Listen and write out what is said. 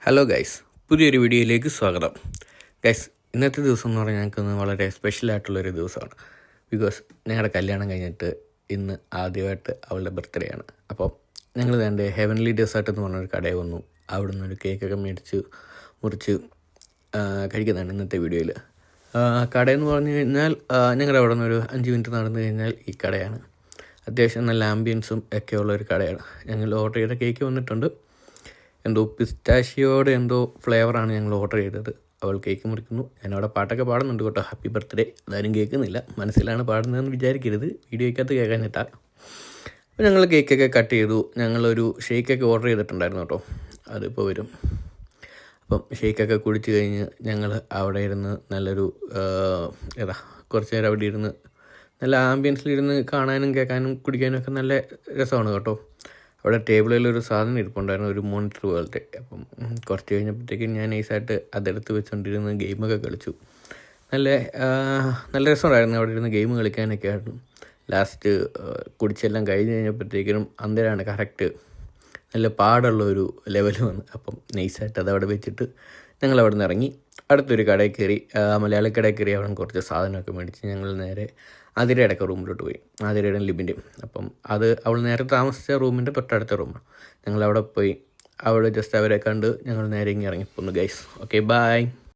Hello guys, പുതിയൊരു വീഡിയോയിലേക്ക് സ്വാഗതം. ഗൈസ്, ഇന്നത്തെ ദിവസം എന്ന് പറഞ്ഞാൽ ഞങ്ങൾക്ക് വളരെ സ്പെഷ്യലായിട്ടുള്ളൊരു ദിവസമാണ്. ബിക്കോസ് ഞങ്ങളുടെ കല്യാണം കഴിഞ്ഞിട്ട് ഇന്ന് ആദ്യമായിട്ട് അവളുടെ ബർത്ത്ഡേ ആണ്. അപ്പം ഞങ്ങൾ എൻ്റെ ഹെവൻലി ഡെസേർട്ട് എന്ന് പറഞ്ഞൊരു കടയിൽ വന്നു. അവിടെ നിന്നൊരു കേക്കൊക്കെ മേടിച്ച് മുറിച്ച് കഴിക്കുന്നതാണ് ഇന്നത്തെ വീഡിയോയിൽ. കടയെന്ന് പറഞ്ഞു കഴിഞ്ഞാൽ ഞങ്ങളുടെ അവിടെ നിന്ന് ഒരു 5 മിനിറ്റ് നടന്നു കഴിഞ്ഞാൽ ഈ കടയാണ്. അത്യാവശ്യം നല്ല ആംബിയൻസും ഒക്കെ ഉള്ളൊരു കടയാണ്. ഞങ്ങൾ ഓർഡർ ചെയ്ത കേക്ക് വന്നിട്ടുണ്ട്. എന്തോ പിസ്റ്റാഷിയോടെ എന്തോ ഫ്ലേവറാണ് ഞങ്ങൾ ഓർഡർ ചെയ്തത്. അവൾ കേക്ക് മുറിക്കുന്നു. ഞാനവിടെ പാട്ടൊക്കെ പാടുന്നുണ്ട് കേട്ടോ, ഹാപ്പി ബർത്ത്ഡേ. അതാരും കേൾക്കുന്നില്ല, മനസ്സിലാണ് പാടുന്നതെന്ന് വിചാരിക്കരുത്, വീഡിയോയ്ക്കകത്ത് കേൾക്കാനിട്ടാണ്. അപ്പോൾ ഞങ്ങൾ കേക്കൊക്കെ കട്ട് ചെയ്തു. ഞങ്ങളൊരു ഷേക്കൊക്കെ ഓർഡർ ചെയ്തിട്ടുണ്ടായിരുന്നു കേട്ടോ, അതിപ്പോൾ വരും. അപ്പം ഷേക്കൊക്കെ കുടിച്ച് കഴിഞ്ഞ് ഞങ്ങൾ അവിടെ ഇരുന്ന് നല്ലൊരു കുറച്ച് നേരം അവിടെ ഇരുന്ന് നല്ല ആംബിയൻസിലിരുന്ന് കാണാനും കേൾക്കാനും കുടിക്കാനും ഒക്കെ നല്ല രസമാണ് കേട്ടോ. അവിടെ ടേബിളിലൊരു സാധനം ഇരിപ്പുണ്ടായിരുന്നു, ഒരു മോണിറ്റർ പോലത്തെ. അപ്പം കുറച്ച് കഴിഞ്ഞപ്പോഴത്തേക്കും ഞാൻ നൈസായിട്ട് അതെടുത്ത് വെച്ചുകൊണ്ടിരുന്ന് ഗെയിമൊക്കെ കളിച്ചു. നല്ല രസമുണ്ടായിരുന്നു അവിടെ ഇരുന്ന് ഗെയിം കളിക്കാനൊക്കെ ആയിരുന്നു. ലാസ്റ്റ് കുടിച്ചെല്ലാം കഴിഞ്ഞ് കഴിഞ്ഞപ്പോഴത്തേക്കും അന്തരാണ് കറക്റ്റ് നല്ല പാടുള്ളൊരു ലെവൽ വന്ന്. അപ്പം നൈസായിട്ട് അതവിടെ വെച്ചിട്ട് ഞങ്ങൾ അവിടെ നിന്ന് ഇറങ്ങി അടുത്തൊരു കടയിൽ കയറി, മലയാളി കടയിൽ കയറി. അവിടെ കുറച്ച് സാധനമൊക്കെ മേടിച്ച് ഞങ്ങൾ നേരെ ആതിരയുടെ റൂമിലോട്ട് പോയി, ആതിരയുടെ ലിബിൻ്റെയും. അപ്പം അത് അവൾ നേരെ താമസിച്ച റൂമിൻ്റെ തൊട്ടടുത്ത റൂമാണ്. ഞങ്ങളവിടെ പോയി അവിടെ ജസ്റ്റ് അവരെ കണ്ട് ഞങ്ങൾ നേരെ ഇറങ്ങിപ്പോന്നു ഗൈസ്. Okay, by.